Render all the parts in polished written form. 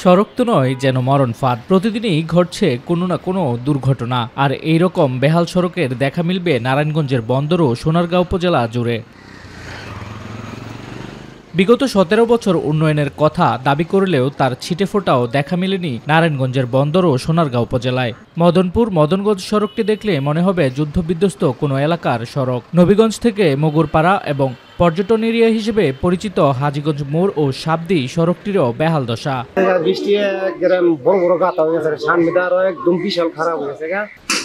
সড়ক তো নয় যেন মরণ ফাঁদ, প্রতিদিনই ঘটছে কোনো না কোনো দুর্ঘটনা। আর এই রকম বেহাল সড়কের দেখা মিলবে নারায়ণগঞ্জের বন্দর ও সোনারগাঁও উপজেলা জুড়ে। বিগত 17 বছর উন্নয়নের কথা দাবি করলেও তার ছিটেফোঁটাও দেখা মেলেনি নারায়ণগঞ্জের বন্দর ও সোনারগাঁও উপজেলায়। মদনগঞ্জ সড়কটি দেখলে মনে হবে যুদ্ধবিধ্বস্ত কোনো এলাকার সড়ক। নবীগঞ্জ থেকে মগুরপাড়া এবং পর্যটন এরিয়া হিসেবে পরিচিত হাজীগঞ্জ মোড় ও সাবদি সড়কটিরও বেহাল দশা। বৃষ্টি বড় বড় গাঁথা হয়ে গেছে, সামনেটা আরো একদম বিশাল খারাপ হয়ে গেছে।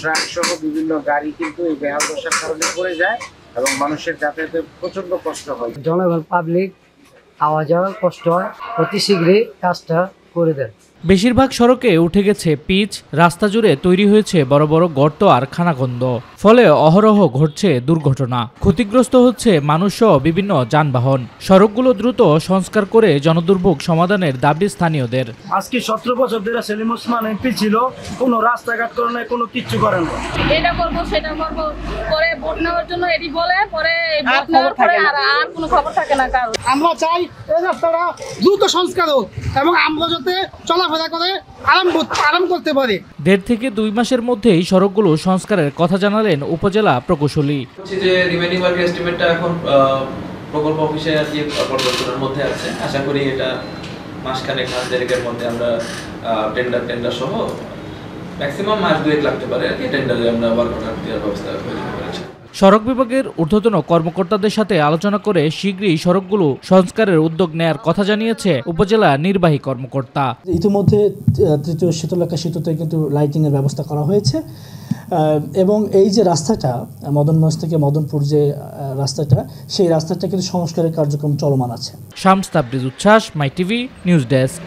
ট্রাক সহ বিভিন্ন গাড়ি কিন্তু এই বেহাল দশার কারণে পড়ে যায় এবং মানুষের যাতায়াতে প্রচন্ড কষ্ট হয়। জনগণ পাবলিক আওয়া যাওয়ার কষ্ট হয়, অতি শীঘ্রই কাজটা করে দেন। বেশিরভাগ সড়কে উঠে গেছে পিচ, রাস্তা জুড়ে তৈরি হয়েছে বড় বড় গর্ত আর খানাখন্দ, ফলে অহরহ ঘটছে দুর্ঘটনা। ক্ষতিগ্রস্ত হচ্ছে মানুষসহ বিভিন্ন যানবাহন। সড়কগুলো দ্রুত সংস্কার করে জনদুর্ভোগ সমাধানের দাবি স্থানীয়দের। আজকে 17 বছর ধরে সেলিম ওসমান এমপি ছিল, কোনো রাস্তাঘাট করে না, কোনো কিচ্ছু করেন না। এটা করবো সেটা করবো, পরে ভোট নেওয়ার জন্য এটি বলে, পরে ভোট নেওয়ার পরে আর কোনো খবর থাকে না কারো। আমরা চাই এই রাস্তাটা দ্রুত সংস্কার হোক এবং আমরা যাতে চলাফেরা করে আরাম করতে পারি। 1.5 থেকে 2 মাসের মধ্যেই সড়কগুলো সংস্কারের কথা জানালেন উপজেলা প্রকৌশলী। যে রিমেনিং ওয়ার্ক এস্টিমেটটা এখন প্রকল্প অফিসে আর কি পর্যালোচনার মধ্যে আছে। আশা করি এটা মাসখানেক মাস দেড়েকের মধ্যে আমরা টেন্ডার সহ ম্যাক্সিমাম মাস 2 লাগতে পারে আর কি টেন্ডারে আমরা ওয়ার্ক অর্ডার দেওয়ার ব্যবস্থা করেছি। সড়ক বিভাগের ঊর্ধ্বতন কর্মকর্তাদের সাথে আলোচনা করে শীঘ্রই সড়কগুলো সংস্কারের উদ্যোগ নেয়ার কথা জানিয়েছে উপজেলা নির্বাহী কর্মকর্তা। ইতিমধ্যে তৃতীয় শীতলক্ষা সেতুতে কিন্তু লাইটিংয়ের ব্যবস্থা করা হয়েছে এবং এই যে রাস্তাটা মদনগঞ্জ থেকে মদনপুর যে রাস্তাটা, সেই রাস্তাটা কিন্তু সংস্কারের কার্যক্রম চলমান আছে। শামস তাবরিজ উচ্ছ্বাস, মাই টিভি নিউজ ডেস্ক।